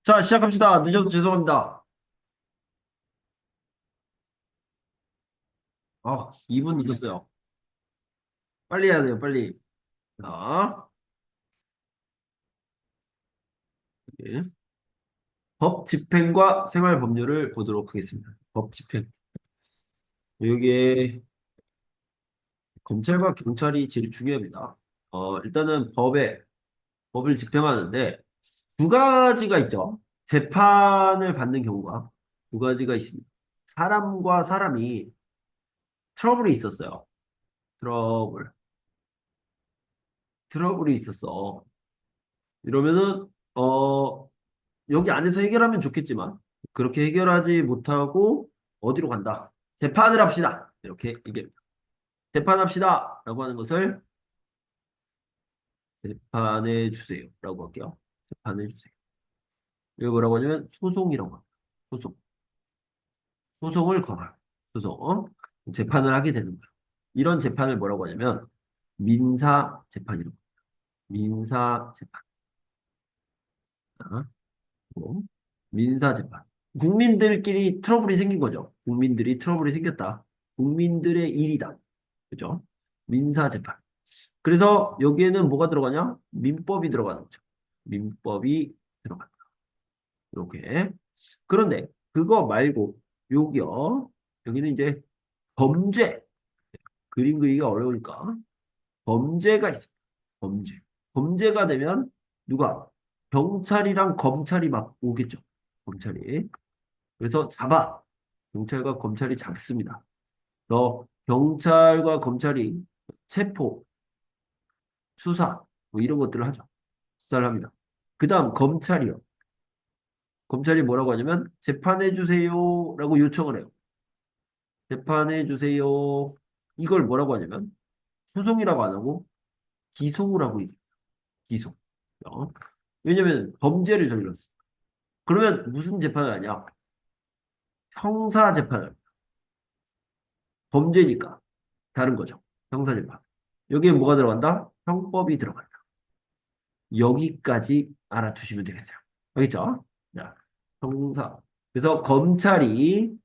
자, 시작합시다. 늦어서 죄송합니다. 2분 늦었어요. 빨리 해야 돼요, 빨리. 자, 예. 법 집행과 생활 법률을 보도록 하겠습니다. 법 집행. 이게 검찰과 경찰이 제일 중요합니다. 일단은 법을 집행하는데 두 가지가 있죠. 재판을 받는 경우가 두 가지가 있습니다. 사람과 사람이 트러블이 있었어요. 트러블. 트러블이 있었어. 이러면은, 여기 안에서 해결하면 좋겠지만 그렇게 해결하지 못하고 어디로 간다? 재판을 합시다. 이렇게 얘기합니다. 재판합시다. 라고 하는 것을 재판해 주세요. 라고 할게요. 재판해 주세요. 이거 뭐라고 하냐면 소송이라고 합니다. 소송. 소송을 걸어요. 소송. 재판을 하게 되는 거예요. 이런 재판을 뭐라고 하냐면 민사 재판이라고 합니다. 민사 재판. 뭐, 민사 재판. 국민들끼리 트러블이 생긴 거죠. 국민들이 트러블이 생겼다. 국민들의 일이다. 그죠? 민사 재판. 그래서 여기에는 뭐가 들어가냐? 민법이 들어가는 거죠. 민법이 들어간다. 이렇게. 그런데 그거 말고 여기요. 여기는 이제 범죄. 그림 그리기가 어려우니까 범죄가 있습니다. 범죄. 범죄가 되면 누가? 경찰이랑 검찰이 막 오겠죠. 검찰이. 그래서 잡아. 경찰과 검찰이 잡습니다. 너 경찰과 검찰이 체포, 수사 뭐 이런 것들을 하죠. 수사를 합니다. 그 다음 검찰이요. 검찰이 뭐라고 하냐면 재판해 주세요라고 요청을 해요. 재판해 주세요. 이걸 뭐라고 하냐면 소송이라고 안 하고 기소라고 얘기해요. 기소. 왜냐면 범죄를 저질렀어. 그러면 무슨 재판을 하냐? 형사 재판을. 범죄니까 다른 거죠. 형사 재판. 여기에 뭐가 들어간다? 형법이 들어간다. 여기까지 알아두시면 되겠어요. 알겠죠? 자, 형사. 그래서 검찰이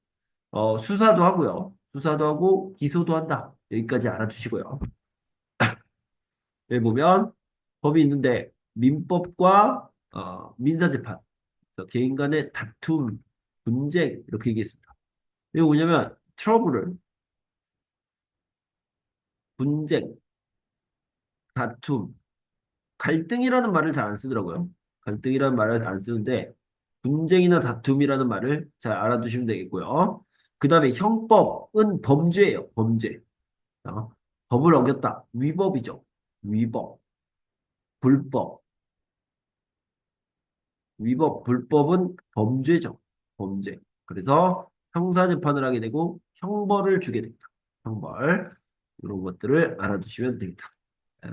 수사도 하고요. 수사도 하고 기소도 한다. 여기까지 알아두시고요. 여기 보면 법이 있는데 민법과 민사재판, 그래서 개인 간의 다툼, 분쟁 이렇게 얘기했습니다. 이거 뭐냐면 트러블을 분쟁, 다툼, 갈등이라는 말을 잘 안 쓰더라고요. 갈등이라는 말을 안 쓰는데 분쟁이나 다툼이라는 말을 잘 알아두시면 되겠고요. 그 다음에 형법은 범죄예요. 범죄. 어? 법을 어겼다. 위법이죠. 위법, 불법. 위법, 불법은 범죄죠. 범죄. 그래서 형사재판을 하게 되고 형벌을 주게 됩니다. 형벌. 이런 것들을 알아두시면 됩니다. 네.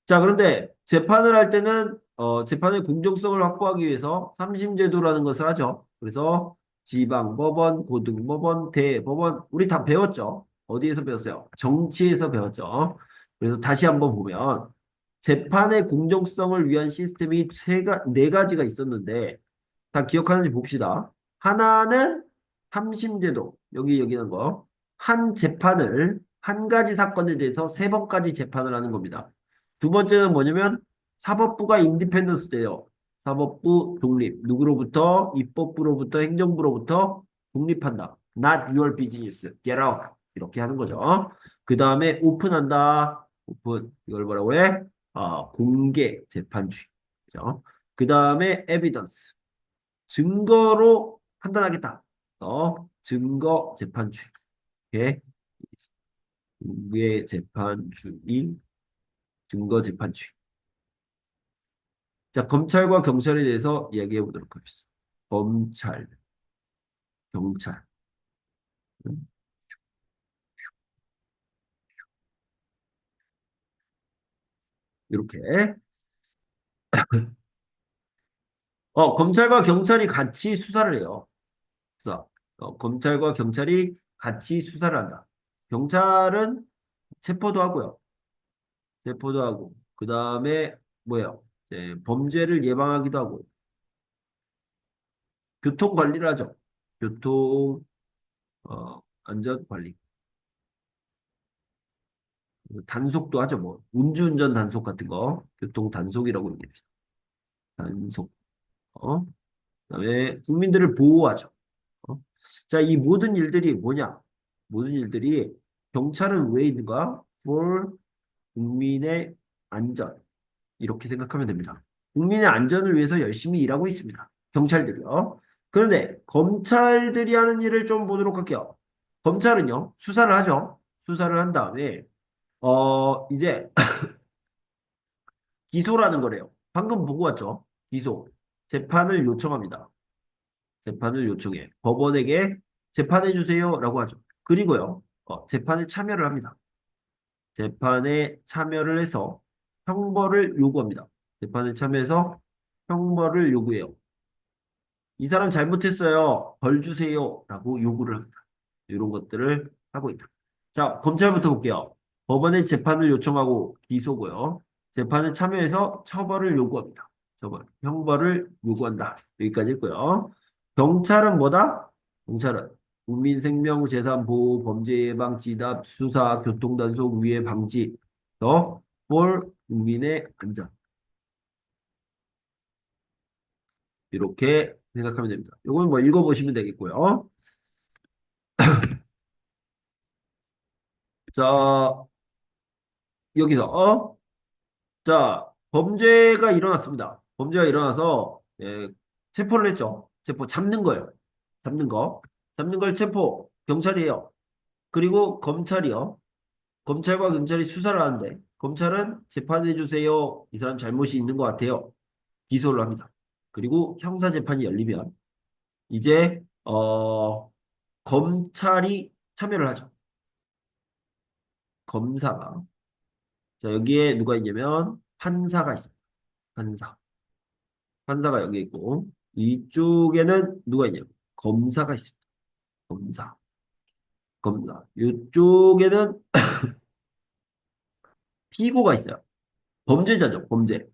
자, 그런데 재판을 할 때는 재판의 공정성을 확보하기 위해서 삼심제도라는 것을 하죠. 그래서 지방법원, 고등법원, 대법원 우리 다 배웠죠. 어디에서 배웠어요? 정치에서 배웠죠. 그래서 다시 한번 보면 재판의 공정성을 위한 시스템이 네 가지가 있었는데 다 기억하는지 봅시다. 하나는 삼심제도. 여기 얘기하는 거. 한 재판을 한 가지 사건에 대해서 세 번까지 재판을 하는 겁니다. 두 번째는 뭐냐면 사법부가 인디펜던스 돼요. 사법부 독립. 누구로부터? 입법부로부터 행정부로부터 독립한다. Not your business. Get out. 이렇게 하는 거죠. 그 다음에 오픈한다. 오픈. 이걸 뭐라고 해? 공개 재판주의. 그죠? 그 다음에 에비던스. 증거로 판단하겠다. 증거 재판주의. 이렇게 공개 재판주의, 증거 재판주의. 자, 검찰과 경찰에 대해서 이야기해 보도록 하겠습니다. 검찰, 경찰. 이렇게. 검찰과 경찰이 같이 수사를 해요. 수사. 검찰과 경찰이 같이 수사를 한다. 경찰은 체포도 하고요. 체포도 하고. 그 다음에 뭐예요? 이제 범죄를 예방하기도 하고 교통 관리를 하죠. 교통 안전 관리. 단속도 하죠. 뭐 음주운전 단속 같은 거 교통 단속이라고 얘기합니다. 단속. 그다음에 국민들을 보호하죠. 어? 자, 이 모든 일들이 뭐냐? 모든 일들이 경찰은 왜 있는가? For 국민의 안전. 이렇게 생각하면 됩니다. 국민의 안전을 위해서 열심히 일하고 있습니다. 경찰들이요. 그런데 검찰들이 하는 일을 좀 보도록 할게요. 검찰은요, 수사를 하죠. 수사를 한 다음에, 이제 기소라는 거래요. 방금 보고 왔죠? 기소. 재판을 요청합니다. 재판을 요청해. 법원에게 재판해 주세요라고 하죠. 그리고요, 재판에 참여를 합니다. 재판에 참여를 해서 형벌을 요구합니다. 재판에 참여해서 형벌을 요구해요. 이 사람 잘못했어요. 벌 주세요라고 요구를 합니다. 이런 것들을 하고 있다. 자, 검찰부터 볼게요. 법원에 재판을 요청하고 기소고요. 재판에 참여해서 처벌을 요구합니다. 처벌, 형벌을 요구한다. 여기까지 있고요. 경찰은 뭐다? 경찰은 국민 생명, 재산 보호, 범죄 예방, 진압, 수사, 교통단속, 위해 방지, 볼 국민의 안전. 이렇게 생각하면 됩니다. 이건 뭐 읽어보시면 되겠고요. 자, 여기서, 자, 범죄가 일어났습니다. 범죄가 일어나서, 체포를 했죠. 체포, 잡는 거예요. 잡는 거. 잡는 걸 체포, 경찰이에요. 그리고 검찰이요. 검찰과 경찰이 수사를 하는데, 검찰은 재판해 주세요. 이 사람 잘못이 있는 것 같아요. 기소를 합니다. 그리고 형사재판이 열리면, 이제, 검찰이 참여를 하죠. 검사가. 자, 여기에 누가 있냐면, 판사가 있습니다. 판사. 판사가 여기 있고, 이쪽에는 누가 있냐면, 검사가 있습니다. 검사. 검사. 이쪽에는 피고가 있어요. 범죄자죠, 범죄.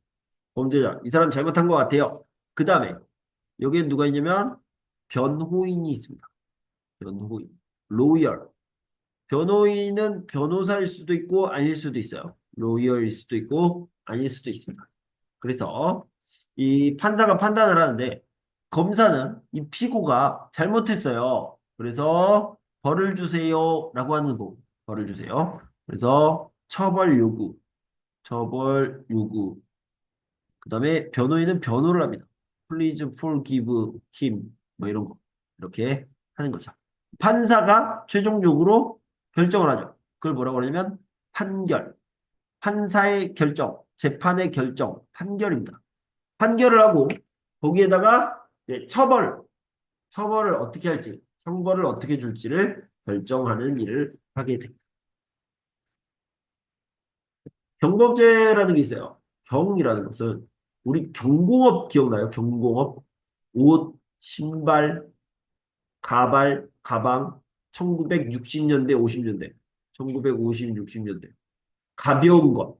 범죄자. 이 사람 잘못한 것 같아요. 그 다음에, 여기에 누가 있냐면, 변호인이 있습니다. 변호인. 로이얼. 변호인은 변호사일 수도 있고, 아닐 수도 있어요. 로이얼일 수도 있고, 아닐 수도 있습니다. 그래서 이 판사가 판단을 하는데 검사는 이 피고가 잘못했어요. 그래서 벌을 주세요라고 하는 거. 벌을 주세요. 그래서 처벌 요구, 처벌 요구. 그다음에 변호인은 변호를 합니다. Please forgive him. 뭐 이런 거. 이렇게 하는 거죠. 판사가 최종적으로 결정을 하죠. 그걸 뭐라고 그러냐면 판결. 판사의 결정, 재판의 결정, 판결입니다. 판결을 하고 거기에다가 이제 처벌을 어떻게 할지, 형벌을 어떻게 줄지를 결정하는 일을 하게 됩니다. 경범죄라는 게 있어요. 경이라는 것은 우리 경공업 기억나요? 경공업, 옷, 신발, 가발, 가방, 1960년대, 50년대, 1950, 60년대 가벼운 것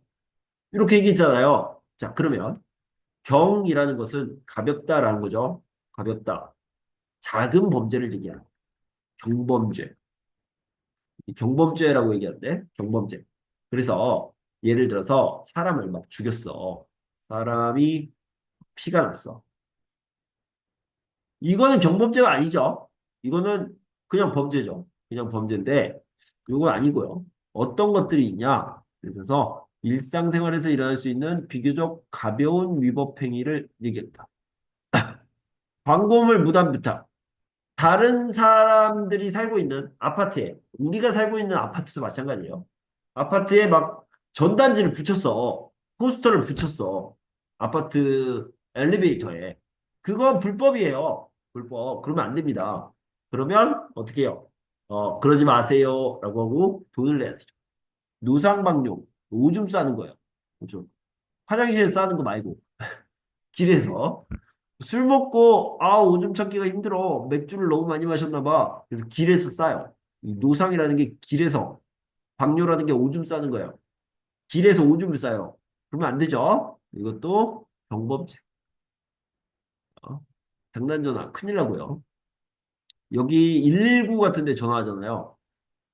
이렇게 얘기했잖아요. 자, 그러면 경이라는 것은 가볍다라는 거죠. 가볍다. 작은 범죄를 얘기하는 경범죄. 이 경범죄라고 얘기하는데 경범죄. 그래서 예를 들어서 사람을 막 죽였어. 사람이 피가 났어. 이거는 경범죄가 아니죠. 이거는 그냥 범죄죠. 그냥 범죄인데 이건 아니고요. 어떤 것들이 있냐? 그래서 일상생활에서 일어날 수 있는 비교적 가벼운 위법 행위를 얘기합니다. 광고물 무단 부탁. 다른 사람들이 살고 있는 아파트에, 우리가 살고 있는 아파트도 마찬가지예요. 아파트에 막 전단지를 붙였어. 포스터를 붙였어. 아파트 엘리베이터에. 그건 불법이에요. 불법. 그러면 안 됩니다. 그러면 어떻게 해요? 그러지 마세요. 라고 하고 돈을 내야 되죠. 노상방뇨. 오줌 싸는 거예요. 오줌. 화장실에 싸는 거 말고. 길에서. 술 먹고 오줌 참기가 힘들어. 맥주를 너무 많이 마셨나 봐. 그래서 길에서 싸요. 이 노상이라는 게 길에서 방뇨라는 게 오줌 싸는 거예요. 길에서 오줌을 싸요. 그러면 안 되죠. 이것도 경범죄. 어? 장난전화 큰일 나고요. 여기 119 같은 데 전화하잖아요.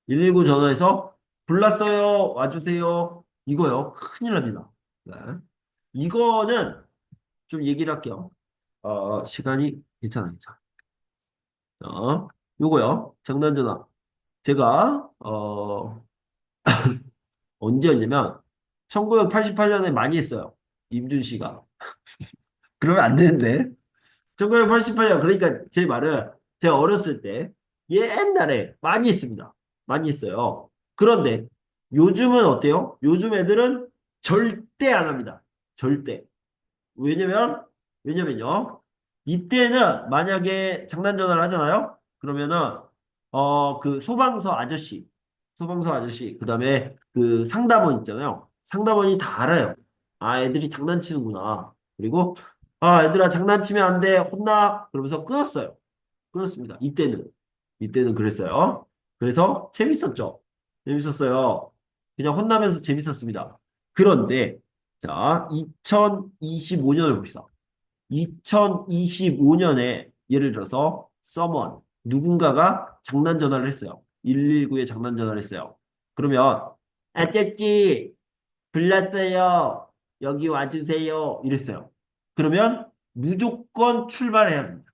119 전화해서 불났어요. 와주세요. 이거요. 큰일 납니다. 네. 이거는 좀 얘기를 할게요. 시간이 괜찮아, 괜찮아. 요거요. 장난전화. 제가, 언제였냐면, 1988년에 많이 했어요. 임준 씨가. 그러면 안 되는데. 1988년, 그러니까 제 말은 제가 어렸을 때 옛날에 많이 했습니다. 많이 했어요. 그런데 요즘은 어때요? 요즘 애들은 절대 안 합니다. 절대. 왜냐면, 왜냐면요. 이때는 만약에 장난 전화를 하잖아요? 그러면은, 그 소방서 아저씨, 그 다음에 그 상담원 있잖아요. 상담원이 다 알아요. 아, 애들이 장난치는구나. 그리고, 아, 애들아, 장난치면 안 돼. 혼나. 그러면서 끊었어요. 끊었습니다. 이때는 그랬어요. 그래서 재밌었죠. 재밌었어요. 그냥 혼나면서 재밌었습니다. 그런데, 자, 2025년을 봅시다. 2025년에 예를 들어서 누군가가 장난 전화를 했어요. 119에 장난 전화를 했어요. 그러면 아저씨 불났어요. 여기 와주세요. 이랬어요. 그러면 무조건 출발해야 됩니다.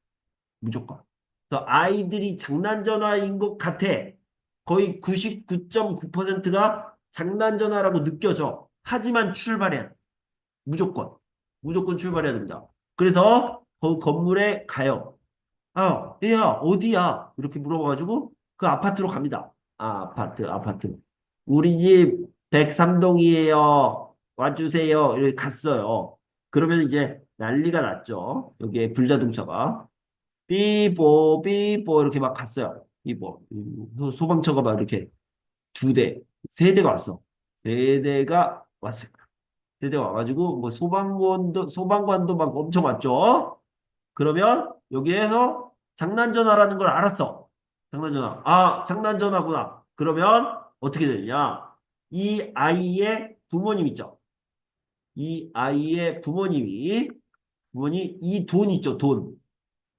무조건. 그래서 아이들이 장난 전화인 것 같아. 거의 99.9%가 장난 전화라고 느껴져. 하지만 출발해야 돼. 무조건. 무조건 출발해야 됩니다. 그래서 그 건물에 가요. 아, 얘야, 어디야? 이렇게 물어봐가지고 그 아파트로 갑니다. 아, 아파트. 우리 집 103동이에요. 와주세요. 이렇게 갔어요. 그러면 이제 난리가 났죠. 여기에 불자동차가. 삐뽀, 이렇게 막 갔어요. 삐뽀. 소방차가 막 이렇게 2대, 3대가 왔어. 3대가 왔어요. 세대 와가지고 뭐 소방관도 막 엄청 왔죠. 그러면 여기에서 장난전화라는 걸 알았어. 장난전화. 아, 장난전화구나. 그러면 어떻게 되느냐? 이 아이의 부모님 있죠. 이 아이의 부모님 이 돈 있죠. 돈.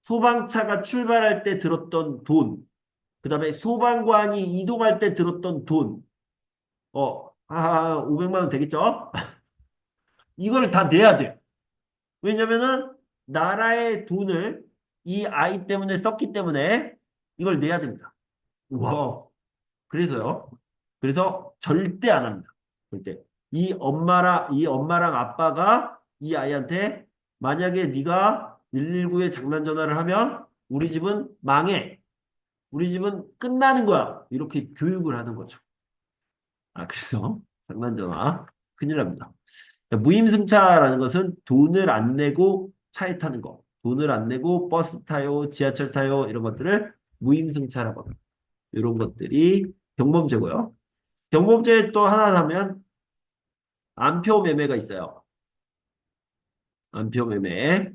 소방차가 출발할 때 들었던 돈. 그다음에 소방관이 이동할 때 들었던 돈. 500만 원 되겠죠? 이걸 다 내야 돼요. 왜냐면은 나라의 돈을 이 아이 때문에 썼기 때문에 이걸 내야 됩니다. 와, 그래서요. 그래서 절대 안 합니다. 절대. 이 엄마랑 아빠가 이 아이한테 만약에 네가 119에 장난 전화를 하면 우리 집은 망해. 우리 집은 끝나는 거야. 이렇게 교육을 하는 거죠. 아, 그래서 장난 전화 큰일 납니다. 무임승차라는 것은 돈을 안 내고 차에 타는 거. 돈을 안 내고 버스 타요, 지하철 타요, 이런 것들을 무임승차라고 합니다. 이런 것들이 경범죄고요. 경범죄 또 하나 하면 안표 매매가 있어요. 안표 매매.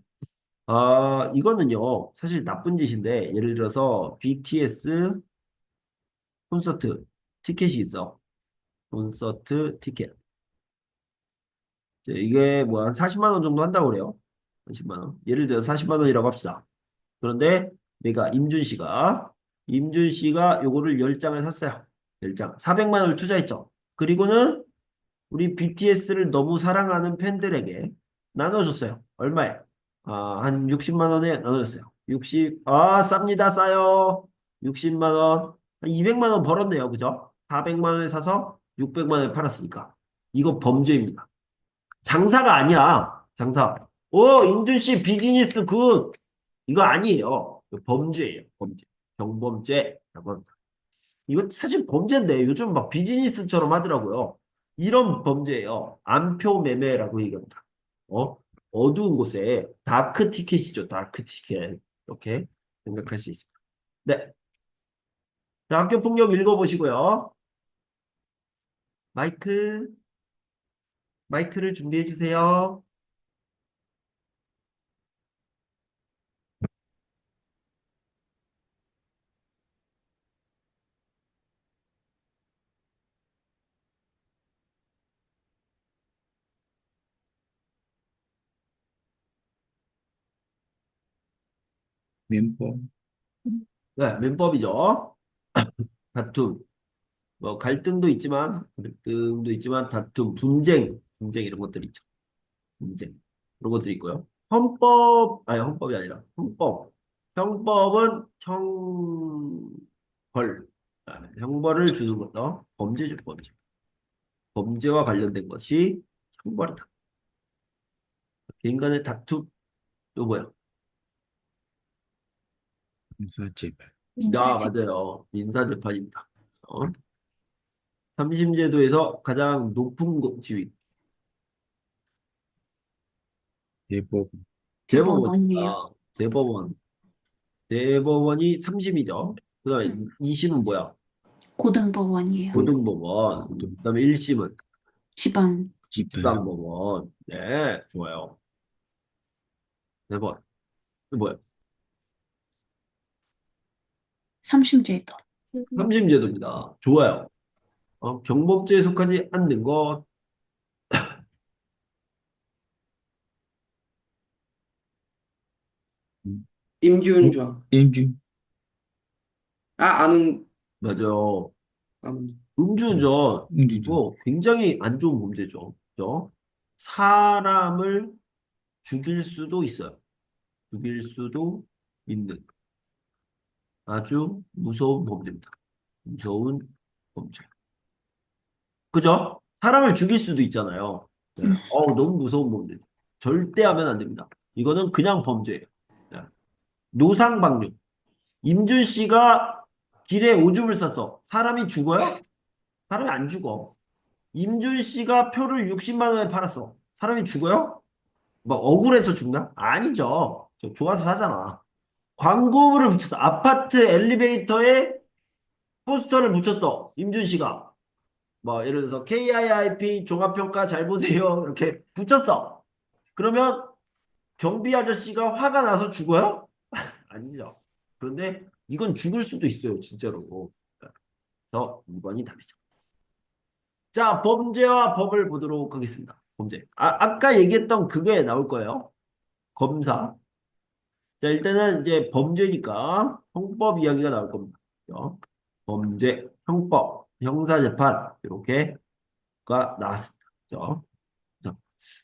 이거는요, 사실 나쁜 짓인데, 예를 들어서 BTS 콘서트 티켓이 있어. 콘서트 티켓. 이게 뭐 한 40만 원 정도 한다고 그래요. 40만 원. 예를 들어 40만 원이라고 합시다. 그런데 내가 임준 씨가 요거를 10장을 샀어요. 10장. 400만 원을 투자했죠. 그리고는 우리 BTS를 너무 사랑하는 팬들에게 나눠줬어요. 얼마에? 한 60만 원에 나눠줬어요. 쌉니다, 싸요. 60만 원. 한 200만 원 벌었네요. 그죠? 400만 원에 사서 600만 원에 팔았으니까. 이거 범죄입니다. 장사가 아니야. 장사. 임준 씨 비즈니스 굿. 이거 아니에요. 이거 범죄예요. 범죄. 경범죄라고 합니다. 이거 사실 범죄인데 요즘 막 비즈니스처럼 하더라고요. 이런 범죄예요. 안표 매매라고 얘기합니다. 어? 어두운 곳에 다크 티켓이죠. 다크 티켓. 이렇게 생각할 수 있습니다. 네. 자, 학교 폭력 읽어보시고요. 마이크, 마이크를 준비해 주세요. 민법, 네, 민법이죠. 다툼. 뭐 갈등도 있지만 다툼, 분쟁 이런 것들이 있죠. 분쟁. 그런 것들이 있고요. 헌법이 아니라 형법. 형법은 형벌. 형벌을 주는 것도 범죄죠, 범죄. 범죄와 관련된 것이 형벌이다. 인간의 다툼, 또 뭐야? 민사재발, 민사집 맞아요. 민사재판입니다. 어? 삼심제도에서 가장 높은 지위, 대법, 대법원이에요. 대법원입니다. 대법원. 대법원이 3심이죠. 그 다음에 2심은 뭐야? 고등법원이에요. 고등법원. 그다음에 1심은 지방 집행, 지방법원. 네, 좋아요. 네 번. 이 뭐야? 삼심제도. 삼심제도입니다. 좋아요. 경범죄에 속하지 않는 것. 어? 임기운전. 임준, 아는, 맞아요. 아는. 음주운전. 임준전, 이거 굉장히 안 좋은 범죄죠. 그죠? 사람을 죽일 수도 있어요. 죽일 수도 있는 아주 무서운 범죄입니다. 무서운 범죄. 그죠? 사람을 죽일 수도 있잖아요. 네. 음, 너무 무서운 범죄. 절대 하면 안 됩니다. 이거는 그냥 범죄예요. 네. 노상방뇨. 임준 씨가 길에 오줌을 쌌어. 사람이 죽어요? 사람이 안 죽어. 임준 씨가 표를 60만 원에 팔았어. 사람이 죽어요? 막 억울해서 죽나? 아니죠. 좋아서 사잖아. 광고물을 붙였어. 아파트 엘리베이터에 포스터를 붙였어. 임준 씨가. 뭐 예를 들어서 KIIP 종합평가 잘 보세요. 이렇게 붙였어. 그러면 경비 아저씨가 화가 나서 죽어요? 아니죠. 그런데 이건 죽을 수도 있어요. 진짜로. 그래서 2번이 답이죠. 자, 범죄와 법을 보도록 하겠습니다. 범죄. 아까 얘기했던 그게 나올 거예요. 검사. 자, 일단은 이제 범죄니까 형법 이야기가 나올 겁니다. 그죠? 범죄, 형법, 형사재판 이렇게가 나왔습니다. 그죠? 자,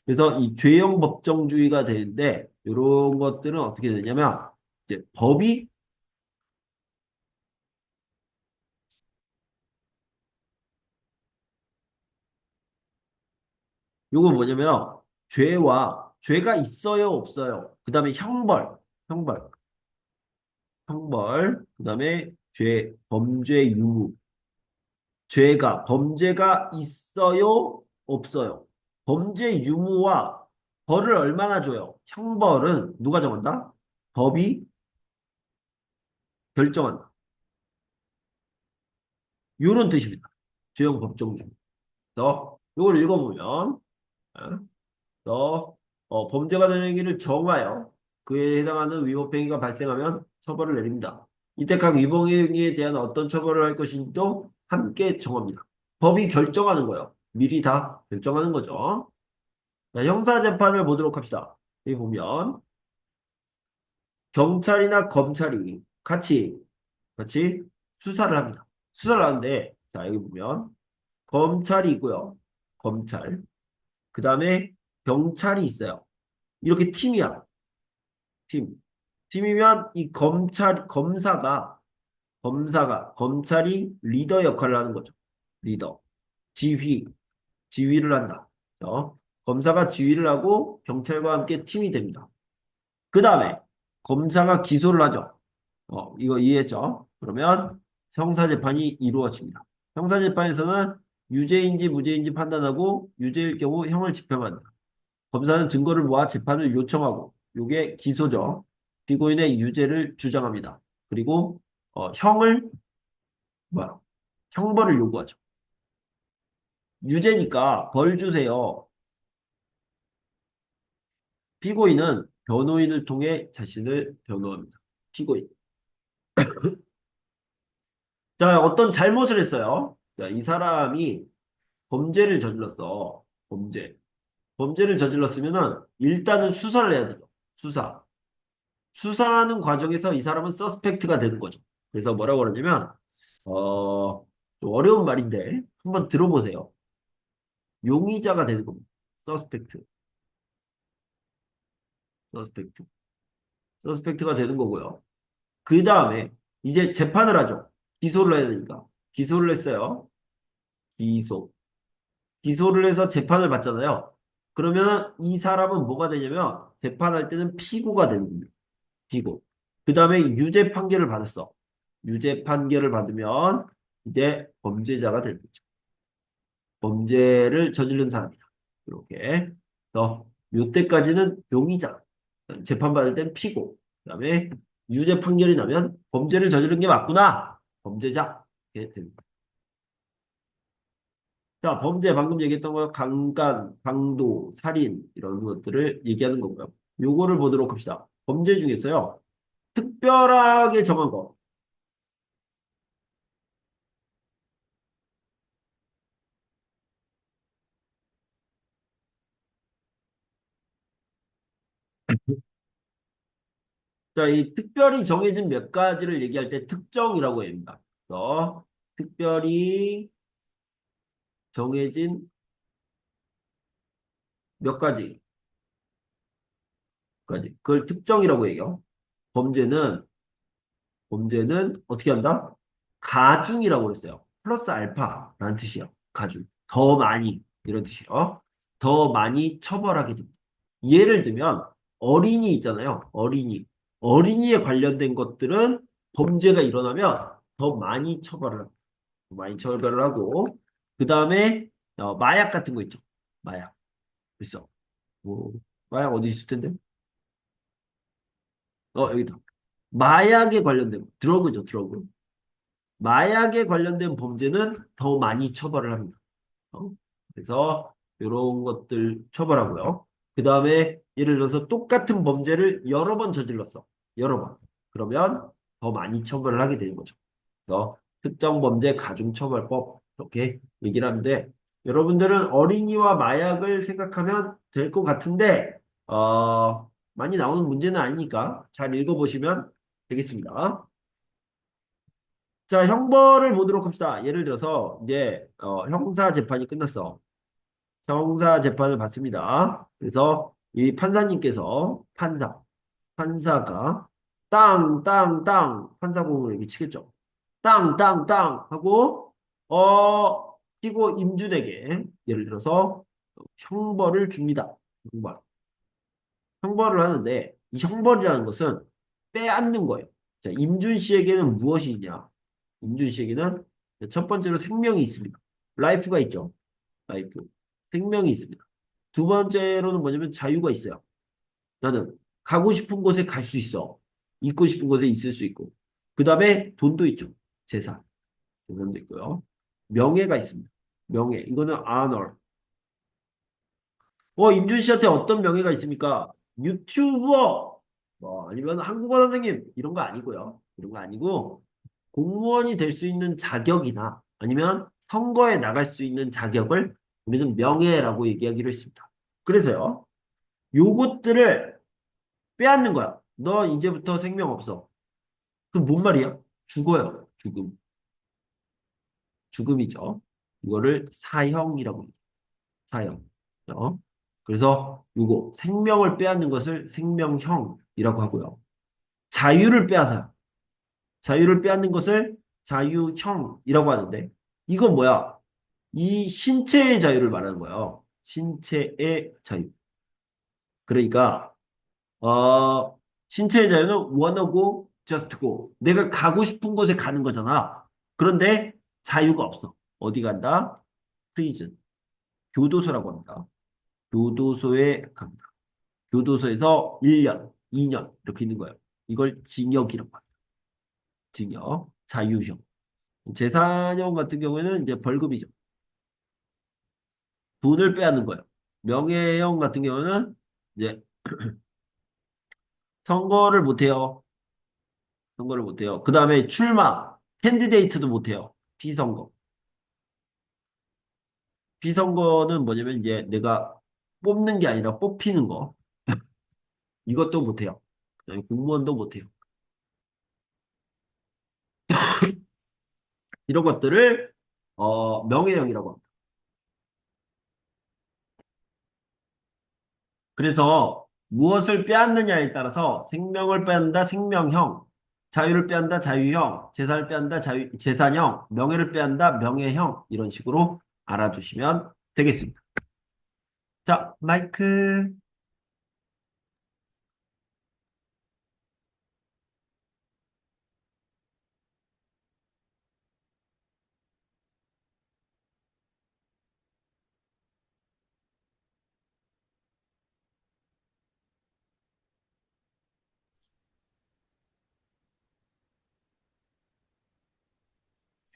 그래서 이 죄형 법정주의가 되는데 이런 것들은 어떻게 되냐면 이제 법이 요거 뭐냐면 죄가 있어요, 없어요. 그다음에 형벌, 그다음에 범죄 유무. 범죄가 있어요, 없어요. 범죄 유무와 벌을 얼마나 줘요? 형벌은 누가 정한다? 법이 결정한다. 요런 뜻입니다. 죄형 법정주의. 또 이걸 읽어보면 어, 또 범죄가 된 행위를 정하여 그에 해당하는 위법행위가 발생하면 처벌을 내립니다. 이때 각 위법행위에 대한 어떤 처벌을 할 것인지도 함께 정합니다. 법이 결정하는 거예요. 미리 다 결정하는 거죠. 자, 형사재판을 보도록 합시다. 여기 보면 경찰이나 검찰이 같이 수사를 합니다. 수사를 하는데 자 여기 보면 검찰이 있고요. 검찰. 그 다음에 경찰이 있어요. 이렇게 팀이야. 팀. 팀이면 이 검찰이 리더 역할을 하는 거죠. 리더. 지휘. 지휘를 한다. 검사가 지휘를 하고 경찰과 함께 팀이 됩니다. 그 다음에 검사가 기소를 하죠. 이거 이해했죠? 그러면 형사재판이 이루어집니다. 형사재판에서는 유죄인지 무죄인지 판단하고 유죄일 경우 형을 집행한다. 검사는 증거를 모아 재판을 요청하고 요게 기소죠. 피고인의 유죄를 주장합니다. 그리고 뭐야? 형벌을 요구하죠. 유죄니까 벌 주세요. 피고인은 변호인을 통해 자신을 변호합니다. 피고인. 자, 어떤 잘못을 했어요. 자, 이 사람이 범죄를 저질렀어. 범죄를 저질렀으면은 일단은 수사를 해야 되죠. 수사. 수사하는 과정에서 이 사람은 서스펙트가 되는 거죠. 그래서 뭐라고 그러냐면, 좀 어려운 말인데, 한번 들어보세요. 용의자가 되는 겁니다. 서스펙트. 서스펙트. 서스펙트가 되는 거고요. 그 다음에 이제 재판을 하죠. 기소를 해야 되니까. 기소를 했어요. 기소. 기소를 해서 재판을 받잖아요. 그러면 이 사람은 뭐가 되냐면 재판할 때는 피고가 되는 겁니다. 피고. 그 다음에 유죄 판결을 받았어. 유죄 판결을 받으면 이제 범죄자가 되는 거죠. 범죄를 저지른 사람이다. 이렇게. 그래서 요때까지는 용의자. 재판받을 땐 피고. 그다음에 유죄 판결이 나면 범죄를 저지른 게 맞구나. 범죄자. 이렇게 됩니다. 자, 범죄 방금 얘기했던 거 강간, 강도, 살인 이런 것들을 얘기하는 거고요. 요거를 보도록 합시다. 범죄 중에서요. 특별하게 정한 거. 자, 이 특별히 정해진 몇 가지를 얘기할 때 특정이라고 합니다. 그래서 특별히 정해진 몇 가지. 그걸 특정이라고 해요. 범죄는 어떻게 한다? 가중이라고 그랬어요. 플러스 알파라는 뜻이에요. 가중. 더 많이 이런 뜻이에요. 더 많이 처벌하게 됩니다. 예를 들면 어린이 있잖아요. 어린이. 어린이에 관련된 것들은 범죄가 일어나면 더 많이 처벌을 합니다. 더 많이 처벌을 하고 그 다음에 마약 같은 거 있죠. 마약. 그래서 뭐 마약 어디 있을 텐데? 여기다. 마약에 관련된 드러그죠, 드러그. 마약에 관련된 범죄는 더 많이 처벌을 합니다. 어? 그래서 이런 것들 처벌하고요. 그 다음에 예를 들어서 똑같은 범죄를 여러 번 저질렀어. 여러 번. 그러면 더 많이 처벌을 하게 되는 거죠. 그래서 특정범죄 가중처벌법 이렇게 얘기를 하는데 여러분들은 어린이와 마약을 생각하면 될 것 같은데 많이 나오는 문제는 아니니까 잘 읽어보시면 되겠습니다. 자, 형벌을 보도록 합시다. 예를 들어서 이제 형사 재판이 끝났어. 형사 재판을 받습니다. 그래서 이 판사님께서 판사가 땅 판사공을 이렇게 치겠죠. 땅 하고 피고 임준에게 예를 들어서 형벌을 줍니다. 형벌. 형벌을 하는데 이 형벌이라는 것은 빼앗는 거예요. 자, 임준 씨에게는 무엇이 있냐? 임준 씨에게는 첫 번째로 생명이 있습니다. 라이프가 있죠. 라이프. 생명이 있습니다. 두 번째로는 뭐냐면 자유가 있어요. 나는 가고 싶은 곳에 갈 수 있어. 있고 싶은 곳에 있을 수 있고. 그 다음에 돈도 있죠. 재산. 재산도 있고요. 명예가 있습니다. 명예. 이거는 honor. 임준 씨한테 어떤 명예가 있습니까? 유튜버, 아니면 한국어 선생님, 이런 거 아니고요. 이런 거 아니고, 공무원이 될 수 있는 자격이나 아니면 선거에 나갈 수 있는 자격을 우리는 명예라고 얘기하기로 했습니다. 그래서요, 요것들을 빼앗는 거야. 너 이제부터 생명 없어. 그럼 뭔 말이야? 죽어요. 죽음. 죽음이죠. 이거를 사형이라고 합니다. 사형. 그래서 요거 생명을 빼앗는 것을 생명형이라고 하고요. 자유를 빼앗아요. 자유를 빼앗는 것을 자유형이라고 하는데 이건 뭐야? 이 신체의 자유를 말하는 거예요. 신체의 자유. 그러니까 신체의 자유는 wanna go, just go. 내가 가고 싶은 곳에 가는 거잖아. 그런데 자유가 없어. 어디 간다? 프리즌. 교도소라고 합니다. 교도소에 갑니다. 교도소에서 1년, 2년 이렇게 있는 거예요. 이걸 징역이라고 합니다. 징역, 자유형. 재산형 같은 경우에는 이제 벌금이죠. 돈을 빼앗는 거예요. 명예형 같은 경우는 이제 선거를 못 해요. 선거를 못 해요. 그 다음에 출마, 캔디데이트도 못 해요. 피선거. 피선거는 뭐냐면 이제 내가 뽑는 게 아니라 뽑히는 거. 이것도 못 해요. 그다음에 공무원도 못해요. 이런 것들을 명예형이라고 합니다. 그래서 무엇을 빼앗느냐에 따라서 생명을 빼앗는다 생명형, 자유를 빼앗는다 자유형, 재산을 빼앗는다 재산형, 명예를 빼앗는다 명예형 이런 식으로 알아두시면 되겠습니다. 자, 마이크.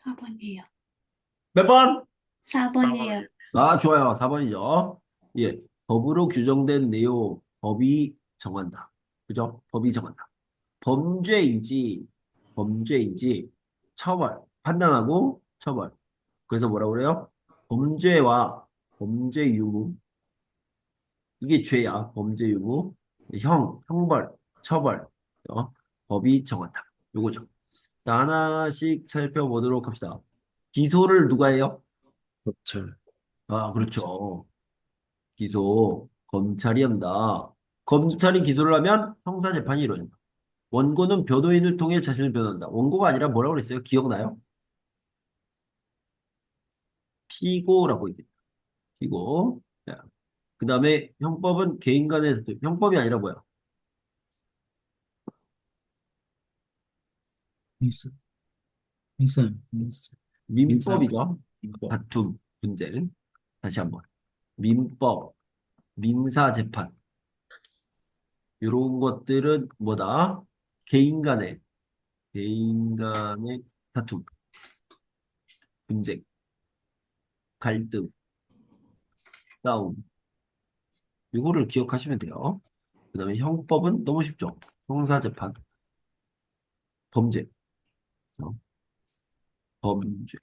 4번이에요. 몇 번? 4번이에요. 아, 좋아요. 4번이죠. 예. 법으로 규정된 내용, 법이 정한다. 그죠? 법이 정한다. 범죄인지, 처벌, 판단하고 처벌. 그래서 뭐라고 그래요? 범죄와 범죄 유무, 이게 죄야. 범죄 유무, 형벌, 처벌. 법이 정한다. 요거죠. 자, 하나씩 살펴보도록 합시다. 기소를 누가 해요? 검찰, 아, 그렇죠. 기소, 검찰이 한다. 검찰이 기소를 하면 형사재판이 이루어진다. 원고는 변호인을 통해 자신을 변호한다. 원고가 아니라 뭐라고 그랬어요? 기억나요? 피고라고 얘기했다. 피고. 자, 그 다음에 형법은 개인 간의 형법이 아니라 뭐야? 민사, 민사, 민법이죠. 민법, 다툼, 분쟁. 다시 한번. 민법, 민사재판. 이런 것들은 뭐다? 개인 간의 다툼, 분쟁, 갈등, 싸움. 이거를 기억하시면 돼요. 그 다음에 형법은 너무 쉽죠. 형사재판, 범죄, 어, 범죄,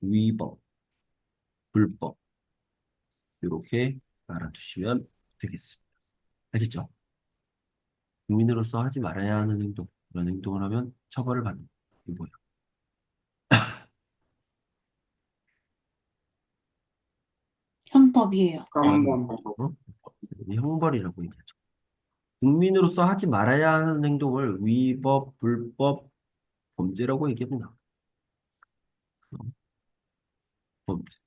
위법, 불법. 이렇게 알아두시면 되겠습니다. 알겠죠? 국민으로서 하지 말아야 하는 행동, 그런 행동을 하면 처벌을 받는 이거예요. 형법이에요. 깜범, 어? 형벌이라고 얘기하죠. 국민으로서 하지 말아야 하는 행동을 위법, 불법, 범죄라고 얘기합니다. 어, 범죄.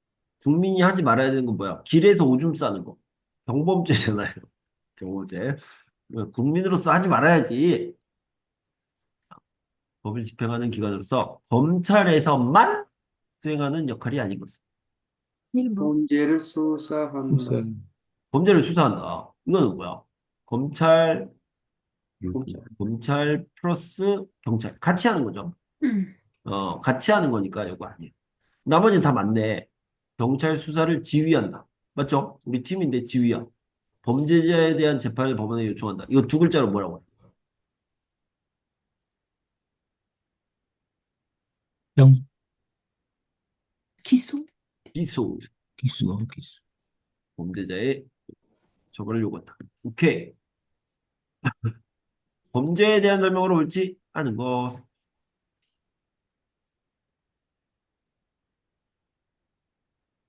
국민이 하지 말아야 되는 건 뭐야? 길에서 오줌 싸는 거. 경범죄잖아요. 경범죄. 국민으로서 하지 말아야지. 법을 집행하는 기관으로서 검찰에서만 수행하는 역할이 아닌 것은. 범죄를 수사한다. 범죄를 수사한다. 이거는 뭐야? 검찰, 여기, 검찰 플러스 경찰. 같이 하는 거죠. 음. 같이 하는 거니까 이거 아니에요. 나머지는 다 맞네. 경찰 수사를 지휘한다. 맞죠? 우리 팀인데 지휘야. 범죄자에 대한 재판을 법원에 요청한다. 이거 두 글자로 뭐라고 해요? 형, 기소? 기소. 기수. 범죄자의 처벌을 요구한다. 오케이. 범죄에 대한 설명으로 옳지 않은 거.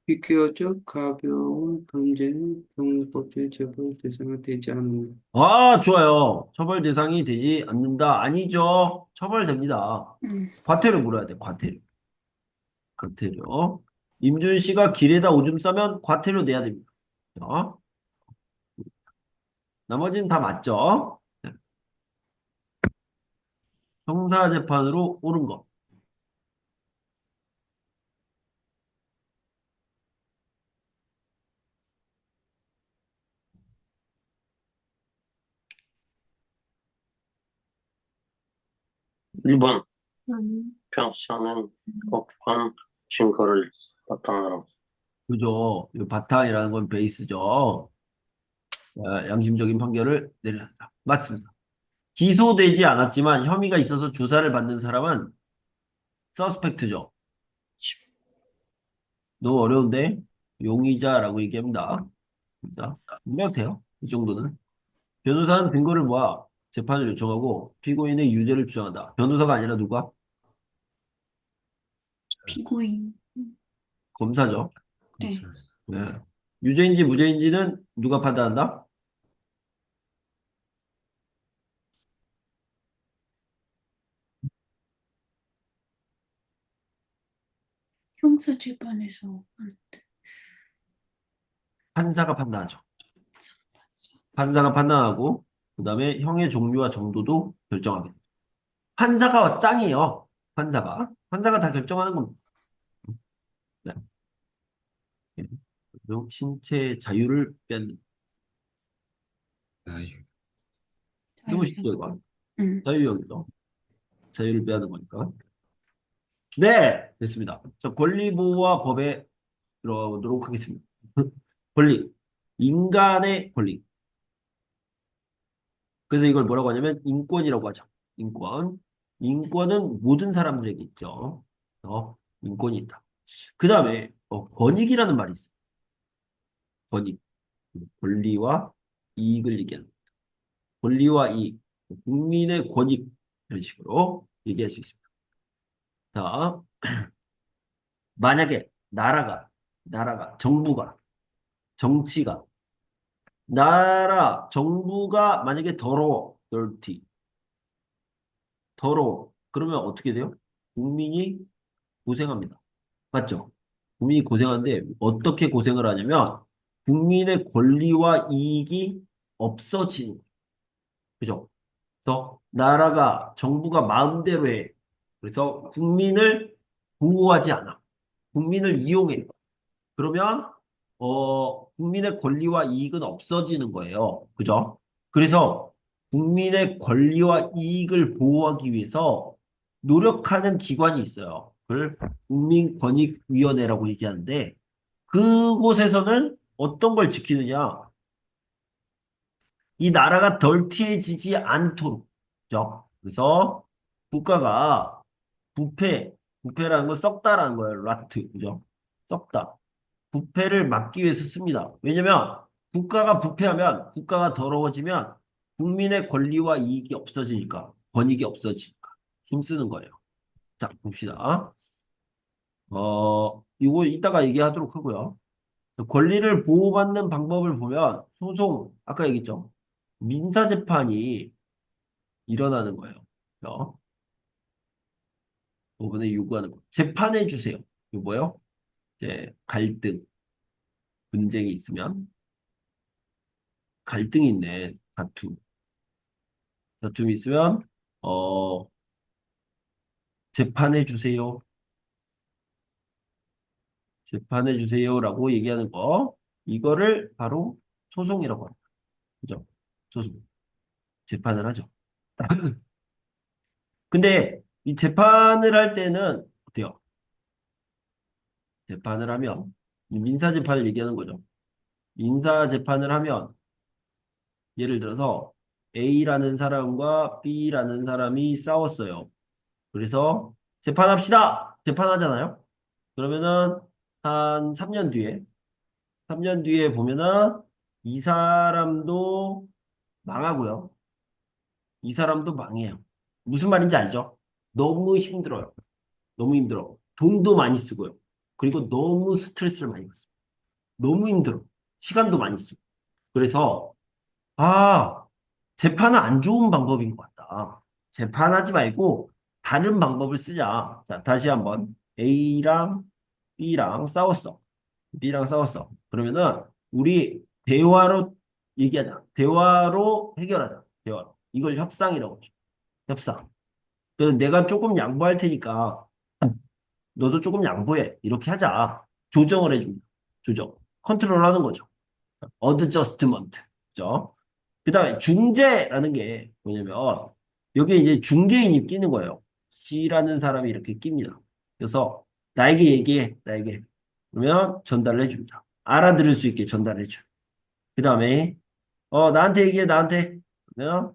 비교적 가벼운 범죄는 형법제 처벌 대상이 되지 않는다. 아, 좋아요. 처벌 대상이 되지 않는다. 아니죠. 처벌됩니다. 음. 과태료 물어야 돼, 과태료. 과태료. 임준 씨가 길에다 오줌 싸면 과태료 내야 됩니다. 어? 나머지는 다 맞죠? 네. 형사재판으로 옳은 거. 일본 음. 평시하는 법관 증거를 바탕으로 그죠? 이 바탕이라는 건 베이스죠. 양심적인 판결을 내려야 한다. 맞습니다. 기소되지 않았지만 혐의가 있어서 조사를 받는 사람은 서스펙트죠. 너무 어려운데 용의자라고 얘기합니다. 자, 분명 돼요. 이 정도는. 변호사는 근거를 모아 재판을 요청하고 피고인의 유죄를 주장한다. 변호사가 아니라 누가? 피고인. 검사죠. 네. 검사. 네. 유죄인지 무죄인지는 누가 판단한다? 형사 재판에서 판사가 판단하죠. 판사가 판단하고 그다음에 형의 종류와 정도도 결정하게 돼요. 판사가 짱이에요. 판사가 다 결정하는 겁니다. 네. 그리고 신체 자유를 뺏는 아유, 쓰고 싶죠 이거. 응. 자유형이죠. 자유를 빼앗는 거니까. 네, 됐습니다. 자, 권리 보호와 법에 들어보도록 하겠습니다. 권리, 인간의 권리. 그래서 이걸 뭐라고 하냐면 인권이라고 하죠. 인권. 인권은 모든 사람들에게 있죠. 인권이 있다. 그 다음에 권익이라는 말이 있어요. 권익. 권리와 이익을 얘기하는 거예요. 권리와 이익. 국민의 권익. 이런 식으로 얘기할 수 있습니다. 자, 만약에 정부가, 정치가, 정부가 만약에 dirty, 더러워. 그러면 어떻게 돼요? 국민이 고생합니다. 맞죠? 국민이 고생하는데 어떻게 고생을 하냐면 국민의 권리와 이익이 없어지는 거예요. 그죠? 그래서 정부가 마음대로 해. 그래서 국민을 보호하지 않아. 국민을 이용해. 그러면 국민의 권리와 이익은 없어지는 거예요. 그죠? 그래서 국민의 권리와 이익을 보호하기 위해서 노력하는 기관이 있어요. 그걸 국민권익위원회라고 얘기하는데 그곳에서는 어떤 걸 지키느냐? 이 나라가 덜티해지지 않도록. 그죠? 그래서 국가가 부패라는 건 썩다라는 거예요. 라트. 그죠? 썩다. 부패를 막기 위해서 씁니다. 왜냐면 국가가 부패하면 국가가 더러워지면 국민의 권리와 이익이 없어지니까 권익이 없어지니까 힘쓰는 거예요. 자, 봅시다. 이거 이따가 얘기하도록 하고요. 권리를 보호받는 방법을 보면 아까 얘기했죠. 민사재판이 일어나는 거예요. 어? 법원에 요구하는 거. 재판해 주세요. 이거 뭐요? 이제 분쟁이 있으면 갈등이 있네. 다툼이 있으면 어 재판해 주세요. 재판해 주세요라고 얘기하는 거. 이거를 바로 소송이라고 합니다. 그죠? 소송. 재판을 하죠. 근데 이 재판을 할 때는 어때요? 재판을 하면 이 민사 재판을 얘기하는 거죠. 민사 재판을 하면 예를 들어서 A라는 사람과 B라는 사람이 싸웠어요. 그래서 재판합시다. 재판하잖아요. 그러면은 한 3년 뒤에 보면은 이 사람도 망하고요. 이 사람도 망해요. 무슨 말인지 알죠? 너무 힘들어요. 너무 힘들어. 돈도 많이 쓰고요. 그리고 너무 스트레스를 많이 받습니다. 너무 힘들어. 시간도 많이 쓰고. 그래서 아, 재판은 안 좋은 방법인 것 같다. 재판하지 말고 다른 방법을 쓰자. 자, 다시 한번 A랑 B랑 싸웠어. B랑 싸웠어. 그러면은 우리 대화로 얘기하자. 대화로 해결하자. 대화로. 이걸 협상이라고 하죠. 협상. 그래서 내가 조금 양보할 테니까 너도 조금 양보해. 이렇게 하자. 조정을 해줍니다. 조정. 컨트롤하는 거죠. 어드저스트먼트. 그죠? 그 다음에 중재라는 게 뭐냐면 여기에 이제 중개인이 끼는 거예요. C라는 사람이 이렇게 낍니다. 그래서 나에게 얘기해. 나에게. 그러면 전달을 해줍니다. 알아들을 수 있게 전달을 해줘요. 그 다음에 나한테 얘기해. 나한테. 그러면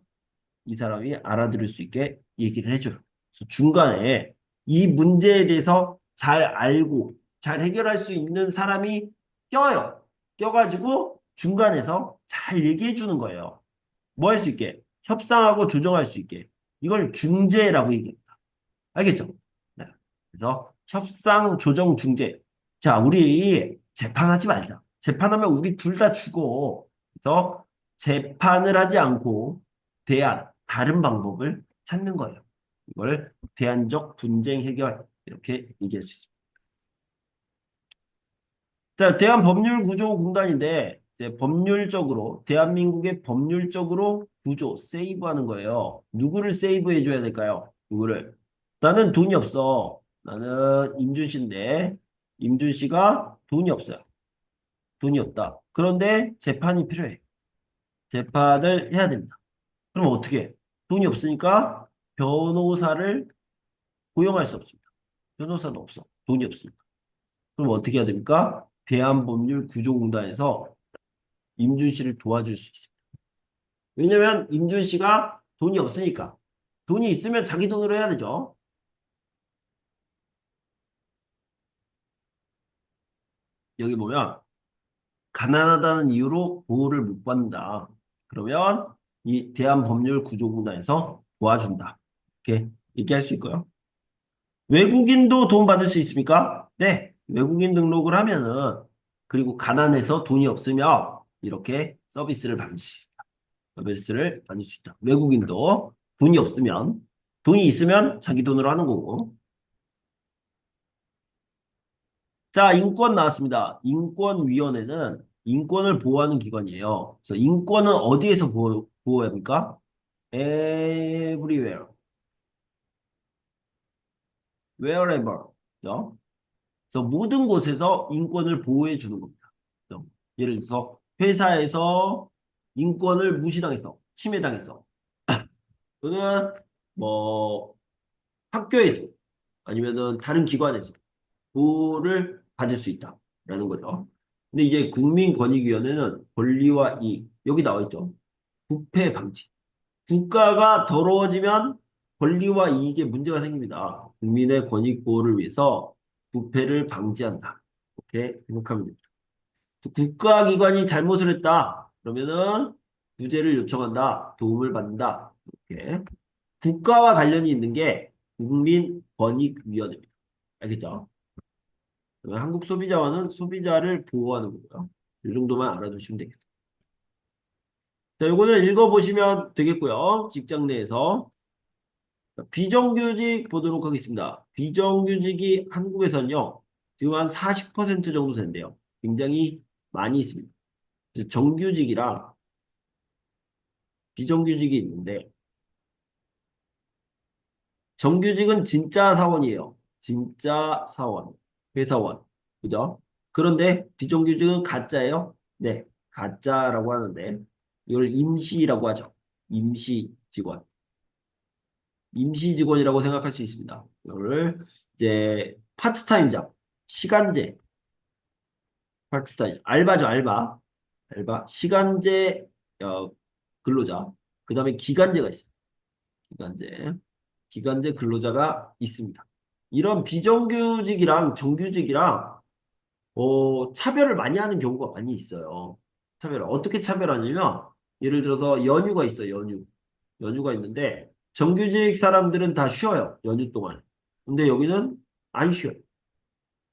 이 사람이 알아들을 수 있게 얘기를 해줘요. 그래서 중간에 이 문제에 대해서 잘 알고 잘 해결할 수 있는 사람이 껴요. 껴가지고 중간에서 잘 얘기해 주는 거예요. 뭐 할 수 있게? 협상하고 조정할 수 있게. 이걸 중재라고 얘기합니다. 알겠죠? 네. 그래서 협상, 조정, 중재. 자, 우리 재판하지 말자. 재판하면 우리 둘 다 죽어. 그래서 재판을 하지 않고 대안, 다른 방법을 찾는 거예요. 이걸 대안적 분쟁 해결 이렇게 얘기할 수 있습니다. 자, 대한법률구조공단인데 이제 법률적으로 대한민국의 법률적으로 구조 세이브하는 거예요. 누구를 세이브해 줘야 될까요? 누구를? 나는 돈이 없어. 나는 임준 씨인데 임준 씨가 돈이 없어요. 돈이 없다. 그런데 재판이 필요해. 재판을 해야 됩니다. 그럼 어떻게 해? 돈이 없으니까 변호사를 고용할 수 없습니다. 변호사는 없어. 돈이 없으니까. 그럼 어떻게 해야 됩니까? 대한법률구조공단에서 임준 씨를 도와줄 수 있습니다. 왜냐면 임준 씨가 돈이 없으니까. 돈이 있으면 자기 돈으로 해야 되죠. 여기 보면 가난하다는 이유로 보호를 못 받는다. 그러면 이 대한법률구조공단에서 도와준다. 이렇게 얘기할 수 있고요. 외국인도 돈 받을 수 있습니까? 네. 외국인 등록을 하면은 그리고 가난해서 돈이 없으면 이렇게 서비스를 받을 수 있습니다. 서비스를 받을 수 있다. 외국인도 돈이 없으면 돈이 있으면 자기 돈으로 하는 거고. 자, 인권 나왔습니다. 인권위원회는 인권을 보호하는 기관이에요. 그래서 인권은 어디에서 보호합니까? Everywhere, wherever. 그죠? 그래서 모든 곳에서 인권을 보호해 주는 겁니다. 그죠? 예를 들어서 회사에서 인권을 무시당했어. 침해당했어. 또는 뭐 학교에서 아니면은 다른 기관에서 보호를 받을 수 있다라는 거죠. 근데 이제 국민권익위원회는 권리와 이익 여기 나와 있죠. 부패 방지. 국가가 더러워지면 권리와 이익에 문제가 생깁니다. 국민의 권익 보호를 위해서 부패를 방지한다. 이렇게 생각하면 됩니다. 국가기관이 잘못을 했다. 그러면은 구제를 요청한다. 도움을 받는다. 이렇게 국가와 관련이 있는 게 국민권익위원회입니다. 알겠죠? 한국 소비자원은 소비자를 보호하는 거고요. 이 정도만 알아두시면 되겠습니다. 자, 요거는 읽어보시면 되겠고요. 직장 내에서. 비정규직 보도록 하겠습니다. 비정규직이 한국에서는요, 지금 한 40% 정도 된대요. 굉장히 많이 있습니다. 정규직이랑 비정규직이 있는데, 정규직은 진짜 사원이에요. 진짜 사원, 회사원. 그죠? 그런데 비정규직은 가짜예요? 네, 가짜라고 하는데, 이걸 임시라고 하죠. 임시 직원. 임시 직원이라고 생각할 수 있습니다. 이거를 이제 파트타임 잡, 시간제, 파트타임, 알바죠, 알바. 알바, 시간제 근로자. 그 다음에 기간제가 있습니다. 기간제. 기간제 근로자가 있습니다. 이런 비정규직이랑 정규직이랑 차별을 많이 하는 경우가 많이 있어요. 차별을 어떻게 차별하냐면 예를 들어서 연휴가 있어요. 연휴. 연휴가 있는데 정규직 사람들은 다 쉬어요. 연휴 동안. 근데 여기는 안 쉬어요.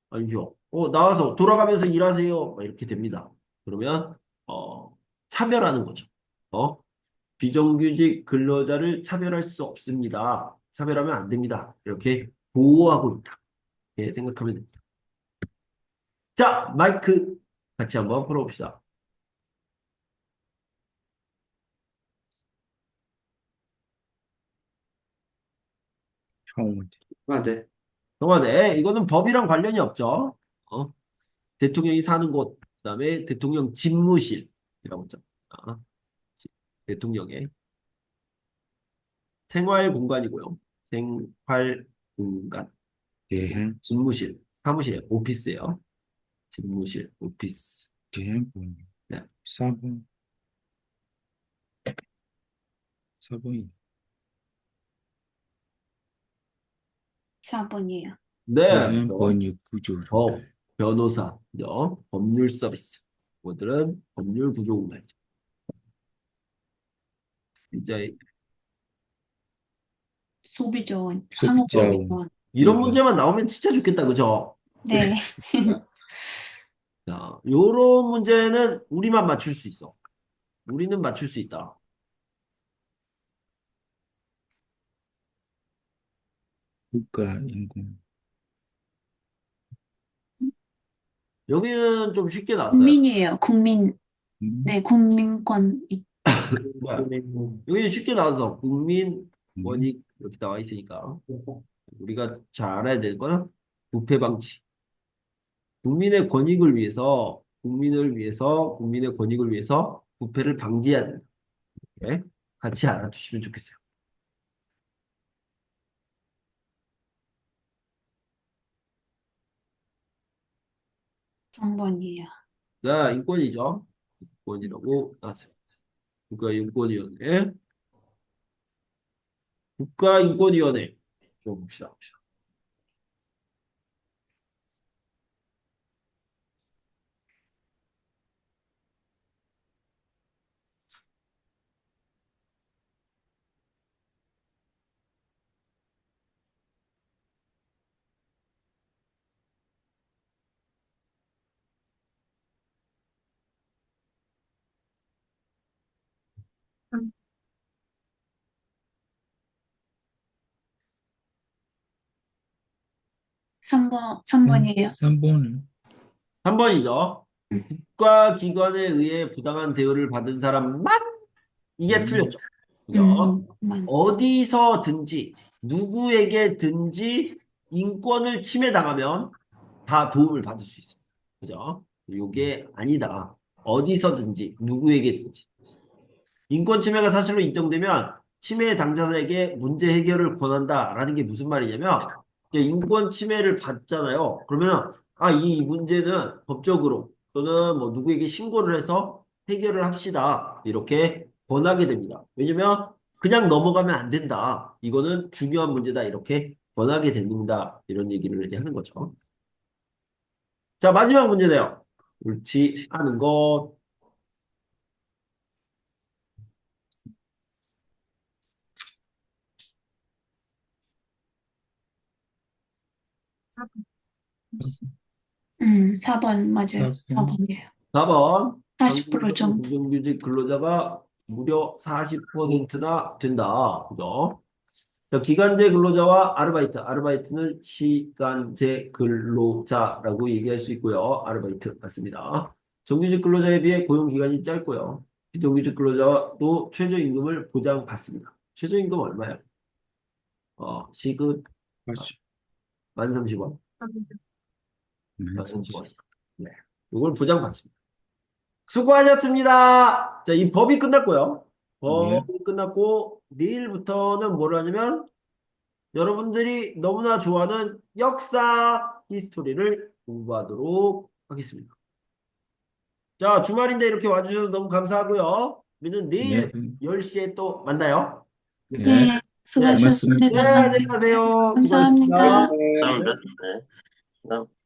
안 쉬어. 나와서 돌아가면서 일하세요. 막 이렇게 됩니다. 그러면 차별하는 거죠. 어? 비정규직 근로자를 차별할 수 없습니다. 차별하면 안 됩니다. 이렇게 보호하고 있다. 예, 생각하면 됩니다. 자, 마이크 같이 한번 풀어봅시다. 청와대. 청와대. 동안에 이거는 법이랑 관련이 없죠. 대통령이 사는 곳, 그다음에 대통령 집무실이라고 했죠. 아, 대통령의 생활 공간이고요. 생활 공간, 대행. 집무실, 사무실, 오피스예요. 집무실, 오피스. 대행본. 네. 사본. 사본이. 4번이에요. 네, 대행본이 구조를. 변호사, 그죠? 법률 서비스. 이들은 법률 구조 공간이죠. 이제 소비자원, 소비자원. 상업소비자원. 이런 문제만 나오면 진짜 좋겠다, 그죠? 네. 자, 요런 문제는 우리만 맞출 수 있어. 우리는 맞출 수 있다. 국가 인공. 여기는 좀 쉽게 나왔어요. 국민이에요. 국민. 음. 네, 국민권. 뭐야? 여기는 쉽게 나와서 국민 음. 원익 이렇게 나와 있으니까 우리가 잘 알아야 될 거는 부패 방지. 국민의 권익을 위해서, 국민의 권익을 위해서 부패를 방지해야 된다. 이렇게 같이 알아두시면 좋겠어요. 3번이에요. 자, 인권이죠. 인권이라고 나왔습니다. 국가인권위원회. 국가인권위원회. 좀 봅시다. 삼번이에요. 3번을. 3번이죠. 국가기관에 의해 부당한 대우를 받은 사람만 이게 틀렸죠. 그죠? 어디서든지 누구에게든지 인권을 침해당하면 다 도움을 받을 수 있어요. 그죠? 이게 아니다. 어디서든지 누구에게든지 인권 침해가 사실로 인정되면 침해 당사자에게 문제 해결을 권한다라는 게 무슨 말이냐면 이제 인권 침해를 받잖아요. 그러면 이 문제는 법적으로 또는 뭐 누구에게 신고를 해서 해결을 합시다. 이렇게 권하게 됩니다. 왜냐면 그냥 넘어가면 안 된다. 이거는 중요한 문제다. 이렇게 권하게 됩니다. 이런 얘기를 하는 거죠. 자, 마지막 문제네요. 옳지 않은 것. 음, 4번 맞아요. 4번. 4번이에요. 4번. 40% 정도. 공정규직 근로자가 무려 40%나 된다. 그죠? 자, 기간제 근로자와 아르바이트는 시간제 근로자라고 얘기할 수 있고요. 아르바이트 맞습니다. 정규직 근로자에 비해 고용 기간이 짧고요. 비정규직 근로자도 최저임금을 보장받습니다. 최저임금 얼마예요? 시급 맞죠. 1030원. 네, 1030원. 네. 이걸 보장받습니다. 수고하셨습니다. 자, 이 법이 끝났고요. 법이 끝났고 내일부터는 뭘 하냐면 여러분들이 너무나 좋아하는 역사 히스토리를 공부하도록 하겠습니다. 자, 주말인데 이렇게 와주셔서 너무 감사하고요. 우리는 내일 네. 10시에 또 만나요. 네. 네, 수고하셨습니다. 네, 안녕히 가세요. 감사합니다. 수고하셨습니다. 사람들, 네.